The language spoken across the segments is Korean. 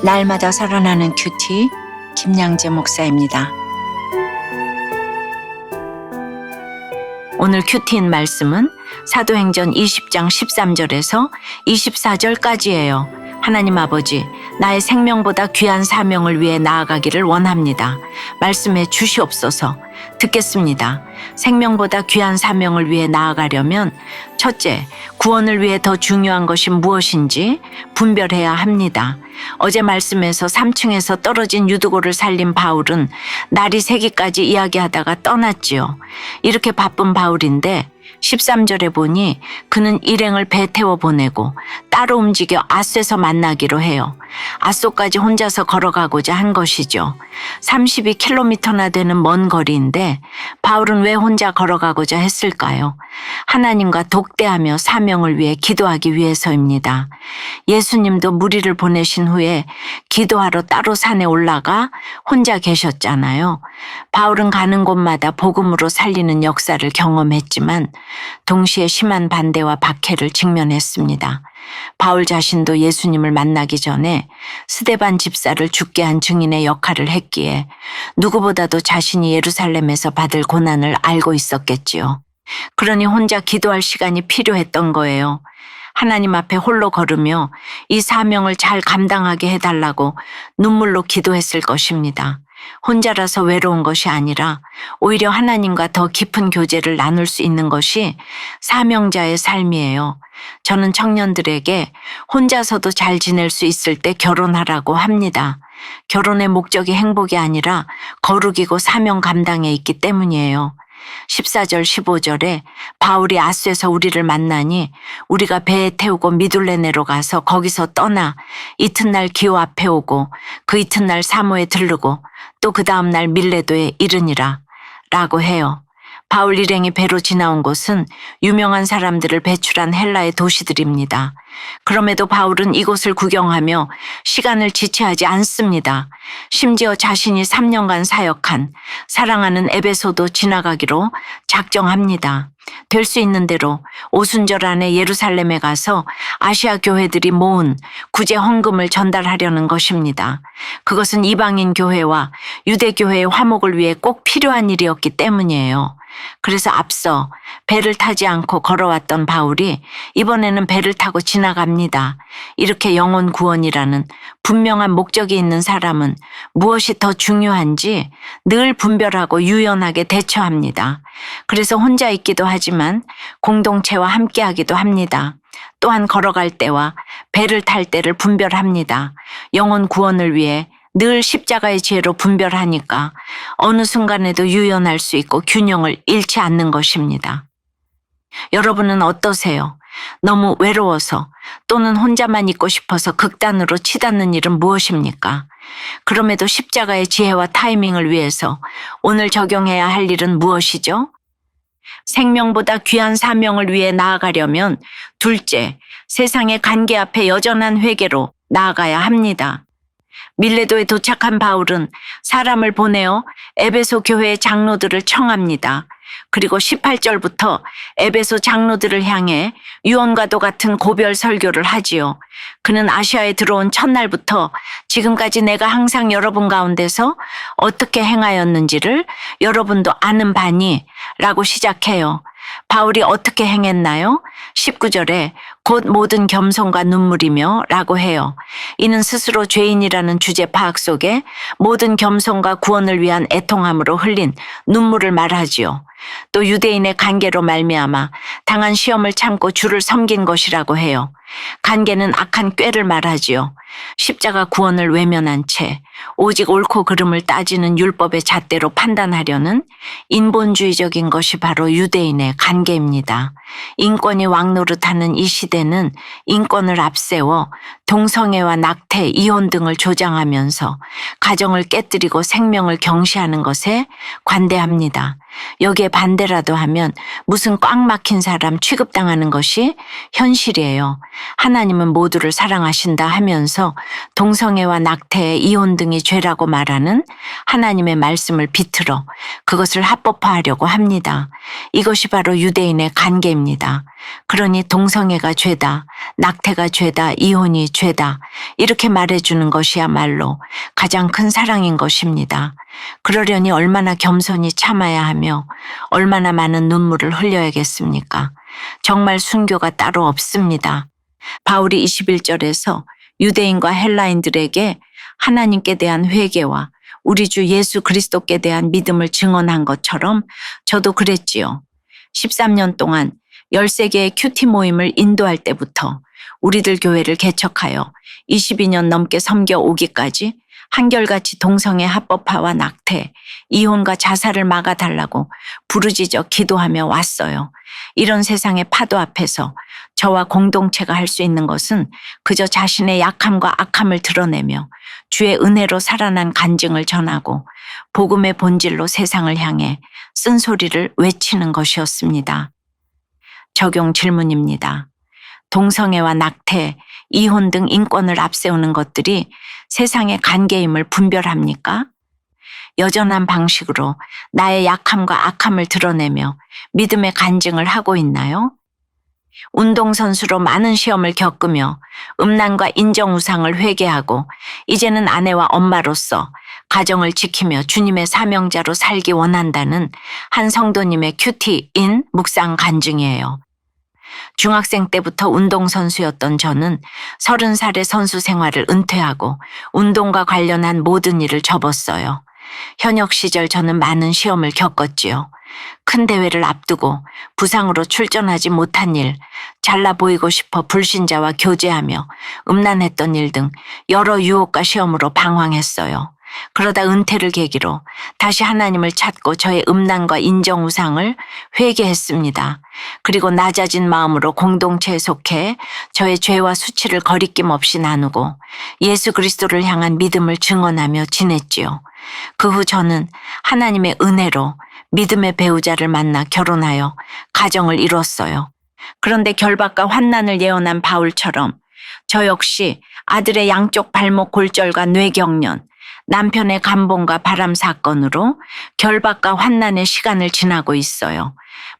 날마다 살아나는 큐티 김양재 목사입니다. 오늘 큐티인 말씀은 사도행전 20장 13절에서 24절까지예요. 하나님 아버지, 나의 생명보다 귀한 사명을 위해 나아가기를 원합니다. 말씀해 주시옵소서. 듣겠습니다. 생명보다 귀한 사명을 위해 나아가려면 첫째, 구원을 위해 더 중요한 것이 무엇인지 분별해야 합니다. 어제 말씀에서 3층에서 떨어진 유두고를 살린 바울은 날이 새기까지 이야기하다가 떠났지요. 이렇게 바쁜 바울인데 13절에 보니 그는 일행을 배 태워 보내고 따로 움직여 아소에서 만나기로 해요. 아소까지 혼자서 걸어가고자 한 것이죠. 32km나 되는 먼 거리인데 바울은 왜 혼자 걸어가고자 했을까요? 하나님과 독대하며 사명을 위해 기도하기 위해서입니다. 예수님도 무리를 보내신 후에 기도하러 따로 산에 올라가 혼자 계셨잖아요. 바울은 가는 곳마다 복음으로 살리는 역사를 경험했지만 동시에 심한 반대와 박해를 직면했습니다. 바울 자신도 예수님을 만나기 전에 스데반 집사를 죽게 한 증인의 역할을 했기에 누구보다도 자신이 예루살렘에서 받을 고난을 알고 있었겠지요. 그러니 혼자 기도할 시간이 필요했던 거예요. 하나님 앞에 홀로 걸으며 이 사명을 잘 감당하게 해달라고 눈물로 기도했을 것입니다. 혼자라서 외로운 것이 아니라 오히려 하나님과 더 깊은 교제를 나눌 수 있는 것이 사명자의 삶이에요. 저는 청년들에게 혼자서도 잘 지낼 수 있을 때 결혼하라고 합니다. 결혼의 목적이 행복이 아니라 거룩이고 사명 감당에 있기 때문이에요. 14절 15절에 바울이 아소에서 우리를 만나니 우리가 배에 태우고 미둘레네로 가서 거기서 떠나 이튿날 기호 앞에 오고 그 이튿날 사모에 들르고 또 그 다음날 밀레도에 이르니라 라고 해요. 바울 일행이 배로 지나온 곳은 유명한 사람들을 배출한 헬라의 도시들입니다. 그럼에도 바울은 이곳을 구경하며 시간을 지체하지 않습니다. 심지어 자신이 3년간 사역한 사랑하는 에베소도 지나가기로 작정합니다. 될 수 있는 대로 오순절 안에 예루살렘에 가서 아시아 교회들이 모은 구제 헌금을 전달하려는 것입니다. 그것은 이방인 교회와 유대 교회의 화목을 위해 꼭 필요한 일이었기 때문이에요. 그래서 앞서 배를 타지 않고 걸어왔던 바울이 이번에는 배를 타고 지나갑니다. 이렇게 영혼 구원이라는 분명한 목적이 있는 사람은 무엇이 더 중요한지 늘 분별하고 유연하게 대처합니다. 그래서 혼자 있기도 하지만 공동체와 함께하기도 합니다. 또한 걸어갈 때와 배를 탈 때를 분별합니다. 영혼 구원을 위해 늘 십자가의 지혜로 분별하니까 어느 순간에도 유연할 수 있고 균형을 잃지 않는 것입니다. 여러분은 어떠세요? 너무 외로워서 또는 혼자만 있고 싶어서 극단으로 치닫는 일은 무엇입니까? 그럼에도 십자가의 지혜와 타이밍을 위해서 오늘 적용해야 할 일은 무엇이죠? 생명보다 귀한 사명을 위해 나아가려면 둘째, 세상의 관계 앞에 여전한 회개로 나아가야 합니다. 밀레도에 도착한 바울은 사람을 보내어 에베소 교회의 장로들을 청합니다. 그리고 18절부터 에베소 장로들을 향해 유언과도 같은 고별 설교를 하지요. 그는 아시아에 들어온 첫날부터 지금까지 내가 항상 여러분 가운데서 어떻게 행하였는지를 여러분도 아는 바니 라고 시작해요. 바울이 어떻게 행했나요? 19절에 곧 모든 겸손과 눈물이며 라고 해요. 이는 스스로 죄인이라는 주제 파악 속에 모든 겸손과 구원을 위한 애통함으로 흘린 눈물을 말하지요. 또 유대인의 관계로 말미암아 당한 시험을 참고 주를 섬긴 것이라고 해요. 관계는 악한 꾀를 말하지요. 십자가 구원을 외면한 채 오직 옳고 그름을 따지는 율법의 잣대로 판단하려는 인본주의적인 것이 바로 유대인의 관계입니다. 인권이 왕노릇하는 이 시대는 인권을 앞세워 동성애와 낙태, 이혼 등을 조장하면서 가정을 깨뜨리고 생명을 경시하는 것에 관대합니다. 여기에 반대라도 하면 무슨 꽉 막힌 사람 취급당하는 것이 현실이에요. 하나님은 모두를 사랑하신다 하면서 동성애와 낙태, 이혼 등이 죄라고 말하는 하나님의 말씀을 비틀어 그것을 합법화하려고 합니다. 이것이 바로 유대인의 관계입니다. 그러니 동성애가 죄다, 낙태가 죄다, 이혼이 죄다 이렇게 말해주는 것이야말로 가장 큰 사랑인 것입니다. 그러려니 얼마나 겸손히 참아야 하며 얼마나 많은 눈물을 흘려야겠습니까? 정말 순교가 따로 없습니다. 바울이 21절에서 유대인과 헬라인들에게 하나님께 대한 회개와 우리 주 예수 그리스도께 대한 믿음을 증언한 것처럼 저도 그랬지요. 13년 동안 13개의 큐티 모임을 인도할 때부터 우리들 교회를 개척하여 22년 넘게 섬겨오기까지 한결같이 동성애 합법화와 낙태, 이혼과 자살을 막아달라고 부르짖어 기도하며 왔어요. 이런 세상의 파도 앞에서 저와 공동체가 할 수 있는 것은 그저 자신의 약함과 악함을 드러내며 주의 은혜로 살아난 간증을 전하고 복음의 본질로 세상을 향해 쓴소리를 외치는 것이었습니다. 적용 질문입니다. 동성애와 낙태, 이혼 등 인권을 앞세우는 것들이 세상의 관계임을 분별합니까? 여전한 방식으로 나의 약함과 악함을 드러내며 믿음의 간증을 하고 있나요? 운동선수로 많은 시험을 겪으며 음란과 인정우상을 회개하고 이제는 아내와 엄마로서 가정을 지키며 주님의 사명자로 살기 원한다는 한 성도님의 큐티인 묵상 간증이에요. 중학생 때부터 운동선수였던 저는 30살의 선수 생활을 은퇴하고 운동과 관련한 모든 일을 접었어요. 현역 시절 저는 많은 시험을 겪었지요. 큰 대회를 앞두고 부상으로 출전하지 못한 일, 잘나 보이고 싶어 불신자와 교제하며 음란했던 일 등 여러 유혹과 시험으로 방황했어요. 그러다 은퇴를 계기로 다시 하나님을 찾고 저의 음란과 인정우상을 회개했습니다. 그리고 낮아진 마음으로 공동체에 속해 저의 죄와 수치를 거리낌 없이 나누고 예수 그리스도를 향한 믿음을 증언하며 지냈지요. 그 후 저는 하나님의 은혜로 믿음의 배우자를 만나 결혼하여 가정을 이뤘어요. 그런데 결박과 환난을 예언한 바울처럼 저 역시 아들의 양쪽 발목 골절과 뇌경련, 남편의 감봉과 바람 사건으로 결박과 환난의 시간을 지나고 있어요.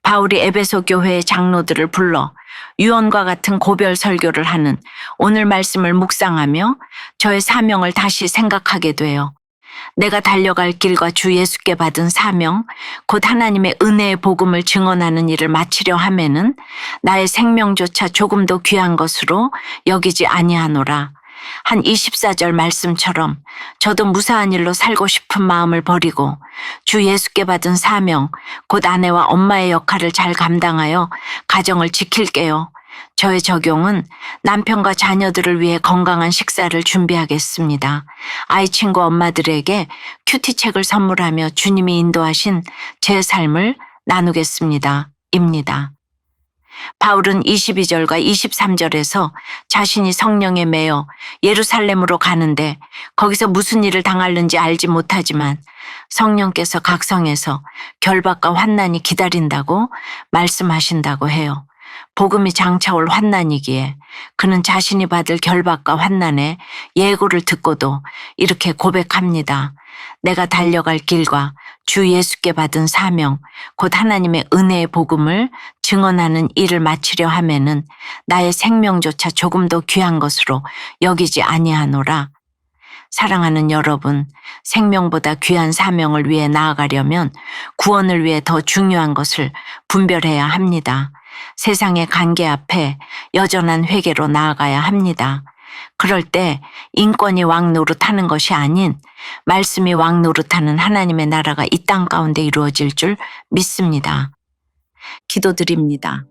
바울이 에베소 교회의 장로들을 불러 유언과 같은 고별 설교를 하는 오늘 말씀을 묵상하며 저의 사명을 다시 생각하게 돼요. 내가 달려갈 길과 주 예수께 받은 사명, 곧 하나님의 은혜의 복음을 증언하는 일을 마치려 하면은 나의 생명조차 조금도 귀한 것으로 여기지 아니하노라. 한 24절 말씀처럼 저도 무사한 일로 살고 싶은 마음을 버리고 주 예수께 받은 사명, 곧 아내와 엄마의 역할을 잘 감당하여 가정을 지킬게요. 저의 적용은 남편과 자녀들을 위해 건강한 식사를 준비하겠습니다. 아이 친구 엄마들에게 큐티책을 선물하며 주님이 인도하신 제 삶을 나누겠습니다. 입니다. 바울은 22절과 23절에서 자신이 성령에 매여 예루살렘으로 가는데 거기서 무슨 일을 당하는지 알지 못하지만 성령께서 각성해서 결박과 환난이 기다린다고 말씀하신다고 해요. 복음이 장차올 환난이기에 그는 자신이 받을 결박과 환난의 예고를 듣고도 이렇게 고백합니다. 내가 달려갈 길과 주 예수께 받은 사명, 곧 하나님의 은혜의 복음을 증언하는 일을 마치려 하면은 나의 생명조차 조금도 귀한 것으로 여기지 아니하노라. 사랑하는 여러분, 생명보다 귀한 사명을 위해 나아가려면 구원을 위해 더 중요한 것을 분별해야 합니다. 세상의 관계 앞에 여전한 회개로 나아가야 합니다. 그럴 때 인권이 왕 노릇하는 것이 아닌 말씀이 왕 노릇하는 하나님의 나라가 이 땅 가운데 이루어질 줄 믿습니다. 기도드립니다.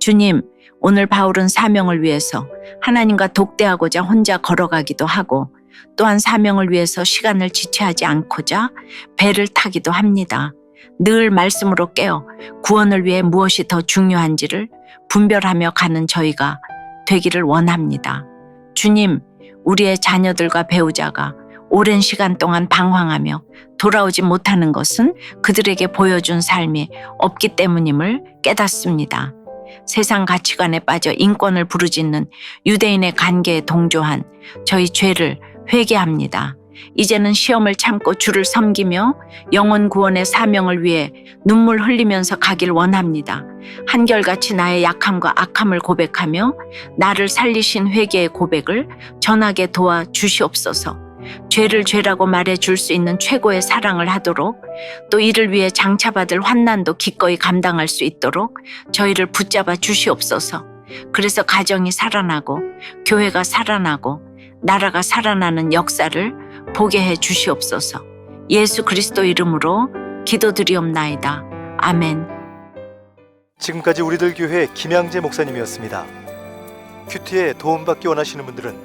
주님, 오늘 바울은 사명을 위해서 하나님과 독대하고자 혼자 걸어가기도 하고 또한 사명을 위해서 시간을 지체하지 않고자 배를 타기도 합니다. 늘 말씀으로 깨어 구원을 위해 무엇이 더 중요한지를 분별하며 가는 저희가 되기를 원합니다. 주님, 우리의 자녀들과 배우자가 오랜 시간 동안 방황하며 돌아오지 못하는 것은 그들에게 보여준 삶이 없기 때문임을 깨닫습니다. 세상 가치관에 빠져 인권을 부르짖는 유대인의 관계에 동조한 저희 죄를 회개합니다. 이제는 시험을 참고 주를 섬기며 영혼 구원의 사명을 위해 눈물 흘리면서 가길 원합니다. 한결같이 나의 약함과 악함을 고백하며 나를 살리신 회개의 고백을 전하게 도와 주시옵소서. 죄를 죄라고 말해 줄 수 있는 최고의 사랑을 하도록, 또 이를 위해 장차받을 환난도 기꺼이 감당할 수 있도록 저희를 붙잡아 주시옵소서. 그래서 가정이 살아나고 교회가 살아나고 나라가 살아나는 역사를 보게 해 주시옵소서. 예수 그리스도 이름으로 기도드리옵나이다. 아멘. 지금까지 우리들 교회 김양재 목사님이었습니다. 큐티에 도움받기 원하시는 분들은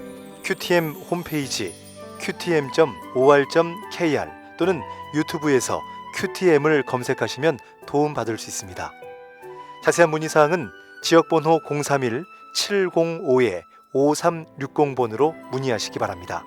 QTM 홈페이지 qtm.or.kr 또는 유튜브에서 QTM을 검색하시면 도움받을 수 있습니다. 자세한 문의사항은 지역번호 031-705-5360번으로 문의하시기 바랍니다.